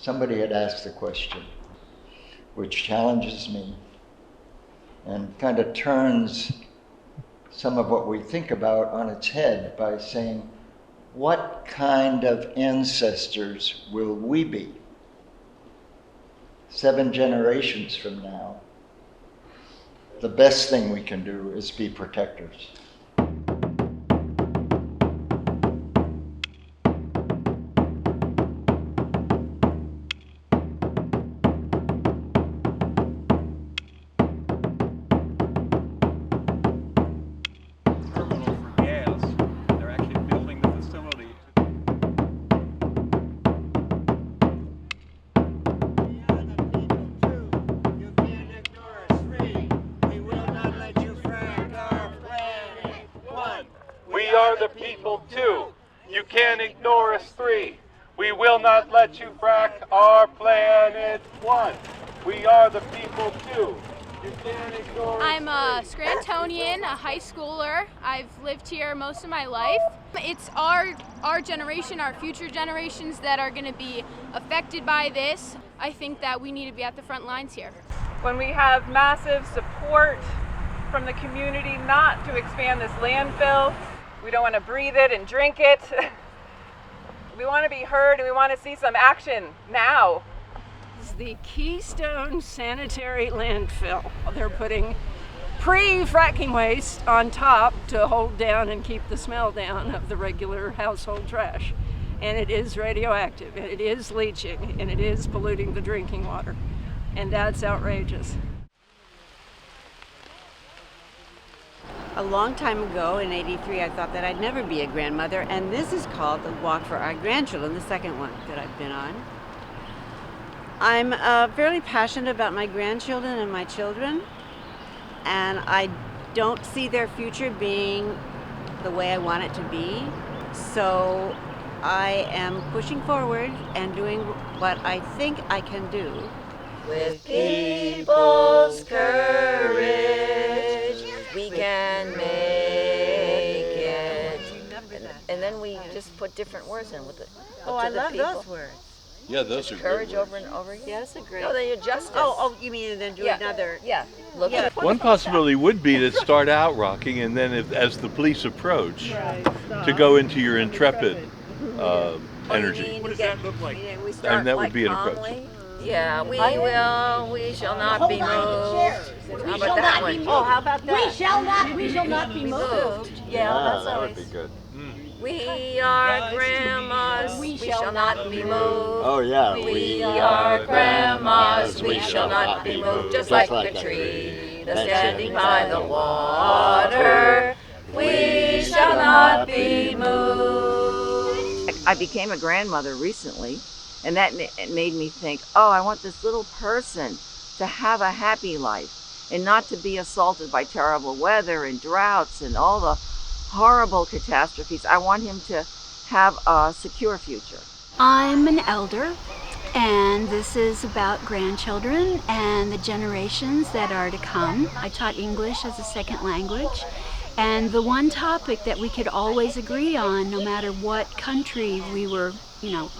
somebody had asked the question, which challenges me and kind of turns some of what we think about on its head by saying, what kind of ancestors will we be 7 generations from now? The best thing we can do is be protectors. We are the people too. You can't ignore us 3. We will not let you frack our planet 1. We are the people too. You can't ignore us. I'm a Scrantonian, a high schooler. I've lived here most of my life. It's our generation, our future generations that are going to be affected by this. I think that we need to be at the front lines here. When we have massive support from the community not to expand this landfill, we don't want to breathe it and drink it. We want to be heard and we want to see some action now. It's the Keystone Sanitary Landfill. They're putting pre-fracking waste on top to hold down and keep the smell down of the regular household trash. And it is radioactive, and it is leaching, and it is polluting the drinking water. And that's outrageous. A long time ago, in '83, I thought that I'd never be a grandmother, and this is called the Walk for Our Grandchildren, the second one that I've been on. I'm fairly passionate about my grandchildren and my children, and I don't see their future being the way I want it to be, so I am pushing forward and doing what I think I can do. With people's courage, we can make it. And then we just put different words in with it. Oh, I love those words. Yeah, those are Courage great over and over again. Yes, a great. No, then you adjust it. Oh, you mean then do another? Yeah. Look at One possibility would be to start out rocking, and then as the police approach, to go into your intrepid energy. What does that look like? We start And that would be an calmly. approach. Yeah, we shall not be moved. How about that one? Oh, how about that? We shall not be moved. Yeah, that's that always. would be good. We are grandmas, we shall not be moved. Oh yeah, We are grandmas, we shall not be moved. Just like the tree that's standing by the water, we shall not be moved. I became a grandmother recently, and that made me think, oh, I want this little person to have a happy life and not to be assaulted by terrible weather and droughts and all the horrible catastrophes. I want him to have a secure future. I'm an elder, and this is about grandchildren and the generations that are to come. I taught English as a second language, and the one topic that we could always agree on, no matter what country we were,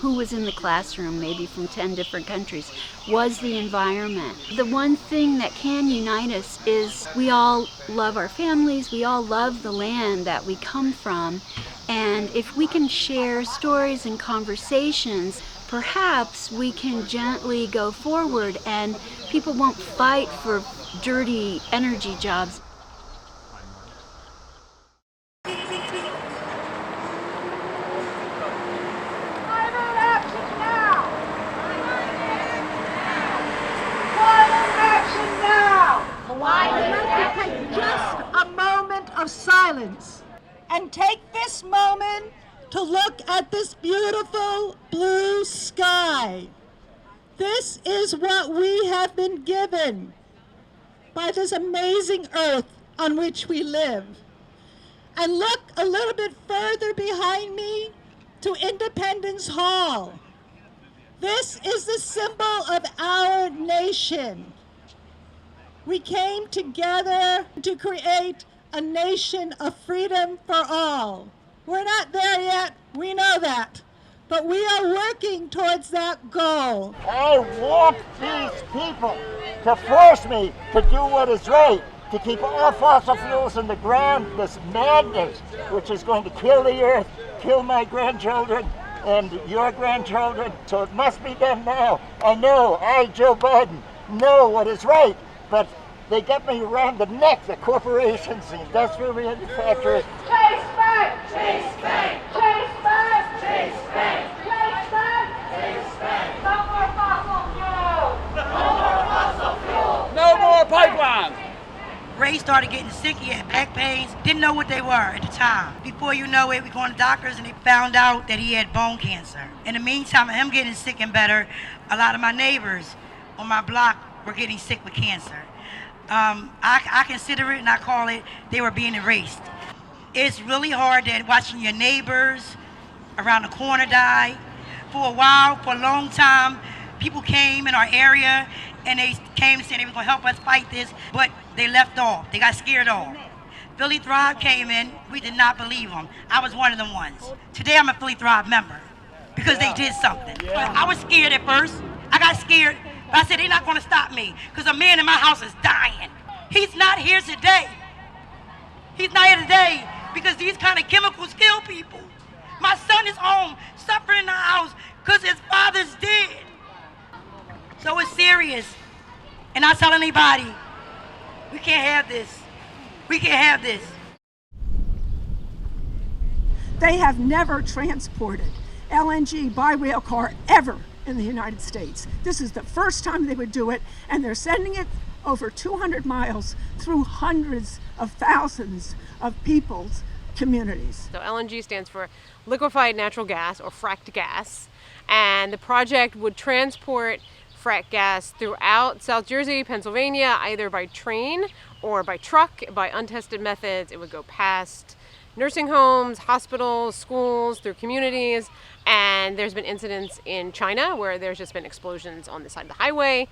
who was in the classroom, maybe from 10 different countries, was the environment. The one thing that can unite us is we all love our families, we all love the land that we come from, and if we can share stories and conversations, perhaps we can gently go forward and people won't fight for dirty energy jobs. Of silence and take this moment to look at this beautiful blue sky. This is what we have been given by this amazing earth on which we live. And look a little bit further behind me to Independence Hall. This is the symbol of our nation. We came together to create a nation of freedom for all. We're not there yet, we know that. but we are working towards that goal. I want these people to force me to do what is right, to keep all fossil fuels in the ground, this madness which is going to kill the earth, kill my grandchildren and your grandchildren. So it must be done now. I know, Joe Biden, know what is right, but they get me around the neck, the corporations, the industrial manufacturers. Chase back! Chase back! Chase back! Chase back! Chase back! Chase back! No more fossil fuel! No more fossil fuel! No more pipelines! Ray started getting sick, he had back pains, didn't know what they were at the time. Before you know it, we going to doctors and they found out that he had bone cancer. In the meantime of him getting sick and better, a lot of my neighbors on my block were getting sick with cancer. I consider it and I call it, they were being erased. It's really hard that watching your neighbors around the corner die. For a while, for a long time, people came in our area and they came saying they were going to help us fight this, but they left off. They got scared off. Philly Thrive came in. We did not believe them. I was one of them ones. Today I'm a Philly Thrive member because they did something. I was scared at first. I got scared, but I said they're not going to stop me because a man in my house is dying. He's not here today. He's not here today because these kind of chemicals kill people. My son is home suffering in the house because his father's dead. So it's serious. And I tell anybody, we can't have this. We can't have this. They have never transported LNG by rail car ever in the United States. This is the first time they would do it, and they're sending it over 200 miles through hundreds of thousands of people's communities. So LNG stands for liquefied natural gas, or fracked gas, and the project would transport fracked gas throughout South Jersey, Pennsylvania, either by train or by truck, by untested methods. It would go past nursing homes, hospitals, schools, through communities, and there's been incidents in China where there's just been explosions on the side of the highway.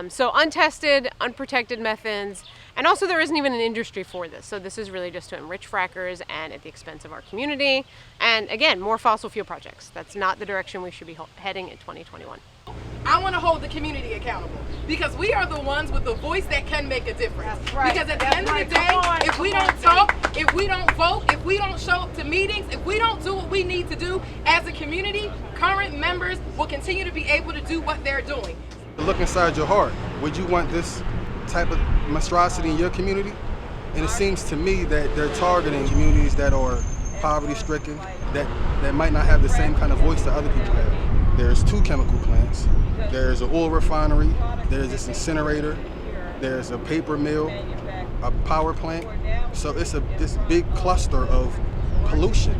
So untested, unprotected methods, and also there isn't even an industry for this. So this is really just to enrich frackers and at the expense of our community. And again, more fossil fuel projects. That's not the direction we should be heading in 2021. I want to hold the community accountable because we are the ones with the voice that can make a difference. That's right. Because at the end of the day, if we don't talk, if we don't vote, if we don't show up to meetings, if we don't do what we need to do as a community, current members will continue to be able to do what they're doing. Look inside your heart. Would you want this type of monstrosity in your community? And it seems to me that they're targeting communities that are poverty-stricken, that might not have the same kind of voice that other people have. There's 2 chemical plants. There's an oil refinery. There's this incinerator. There's a paper mill, a power plant. So it's this big cluster of pollution,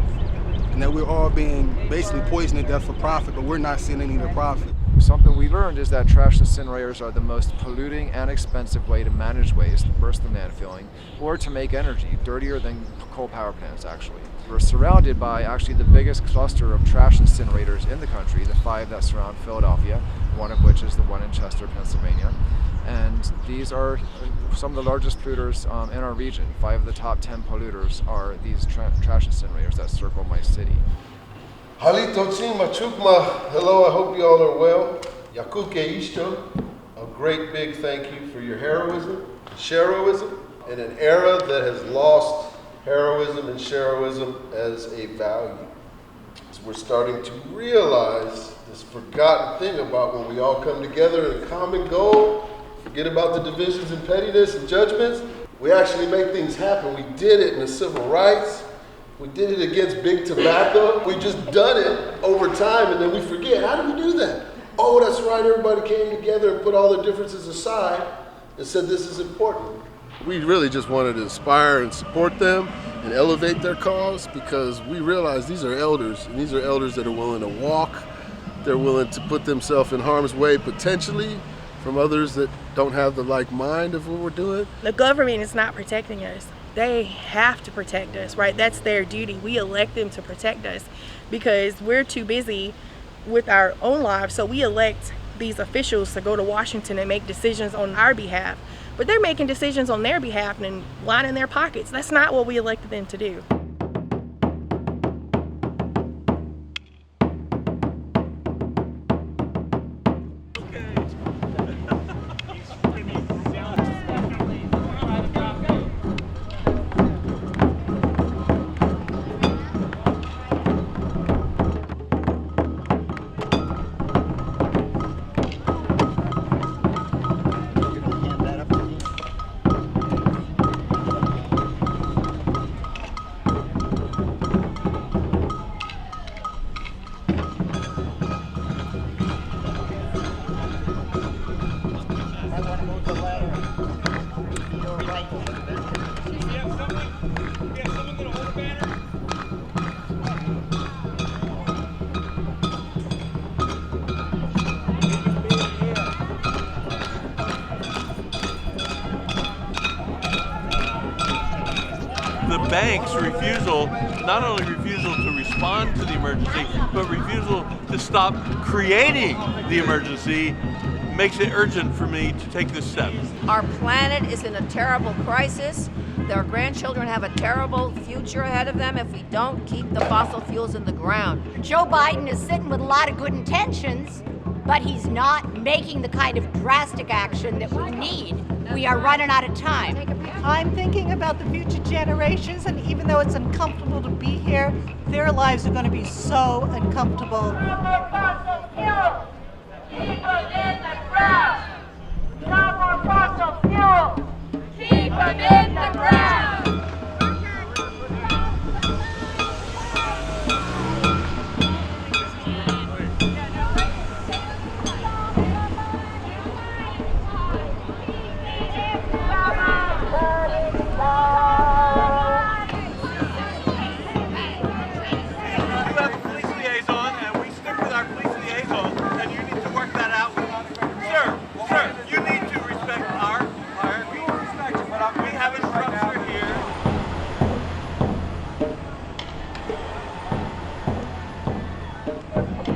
and that we're all being basically poisoned to death for profit, but we're not seeing any of the profit. Something we learned is that trash incinerators are the most polluting and expensive way to manage waste, worse than landfilling, or to make energy, dirtier than coal power plants actually. We're surrounded by actually the biggest cluster of trash incinerators in the country, the 5 that surround Philadelphia, one of which is the one in Chester, Pennsylvania. And these are some of the largest polluters in our region. 5 of the top 10 polluters are these trash incinerators that circle my city. Halito Chima Chukma, hello, I hope you all are well. Yakuke Ishto, a great big thank you for your heroism, sheroism, in an era that has lost heroism and sheroism as a value. So we're starting to realize this forgotten thing about when we all come together in a common goal, forget about the divisions and pettiness and judgments. We actually make things happen. We did it in the civil rights. We did it against big tobacco. We just done it over time and then we forget. How did we do that? Oh, that's right, everybody came together and put all their differences aside and said this is important. We really just wanted to inspire and support them and elevate their cause because we realize these are elders, and these are elders that are willing to walk. They're willing to put themselves in harm's way potentially from others that don't have the like mind of what we're doing. The government is not protecting us. They have to protect us, right? That's their duty. We elect them to protect us because we're too busy with our own lives. So we elect these officials to go to Washington and make decisions on our behalf. But they're making decisions on their behalf and lining their pockets. That's not what we elected them to do. bank's refusal, not only refusal to respond to the emergency, but refusal to stop creating the emergency, makes it urgent for me to take this step. Our planet is in a terrible crisis. Their grandchildren have a terrible future ahead of them if we don't keep the fossil fuels in the ground. Joe Biden is sitting with a lot of good intentions, but he's not making the kind of drastic action that we need. We are running out of time. I'm thinking about the future generations, and even though it's uncomfortable to be here, their lives are going to be so uncomfortable. Keep them in the ground! No more fossil fuel! Keep them in the ground!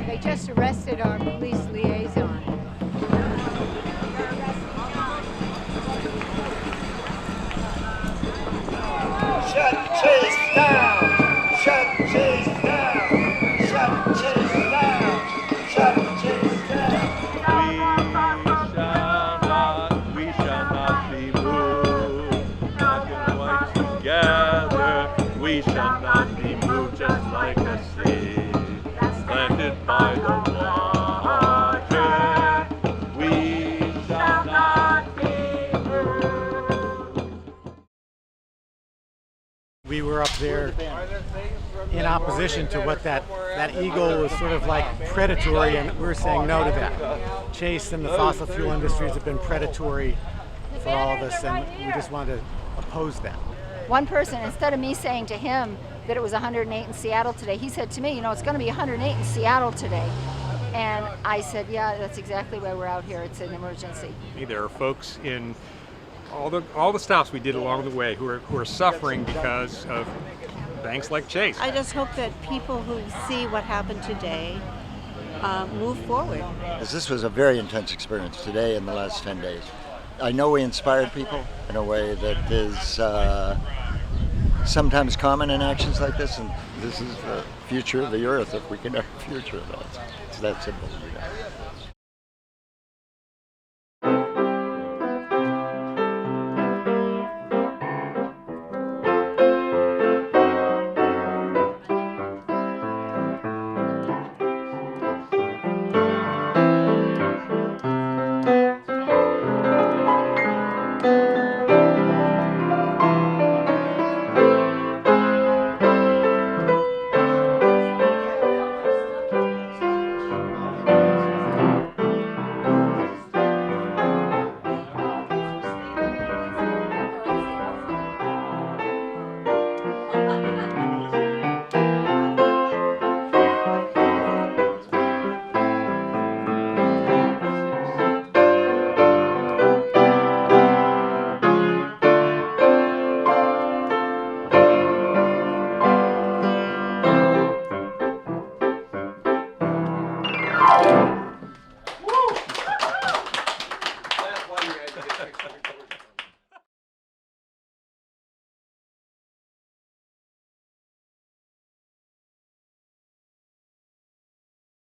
They just arrested our police liaison. Shut Chase down! Shut Chase down! Shut Chase down! Shut Chase down! We shall not be moved. Black and white together, we shall not be moved, just like a seed planted by the water. We shall not be moved. We were up there in opposition to what that eagle was sort of like predatory, and we're saying no to that. Chase and the fossil fuel industries have been predatory for all of us, and we just wanted to oppose that. One person, instead of me saying to him that it was 108 in Seattle today, he said to me, you know, it's going to be 108 in Seattle today. And I said, yeah, that's exactly why we're out here. It's an emergency. There are folks in all the stops we did along the way who are suffering because of banks like Chase. I just hope that people who see what happened today move forward. This was a very intense experience today and the last 10 days. I know we inspired people in a way that is sometimes common in actions like this, and this is the future of the earth if we can have a future of that. It's that simple.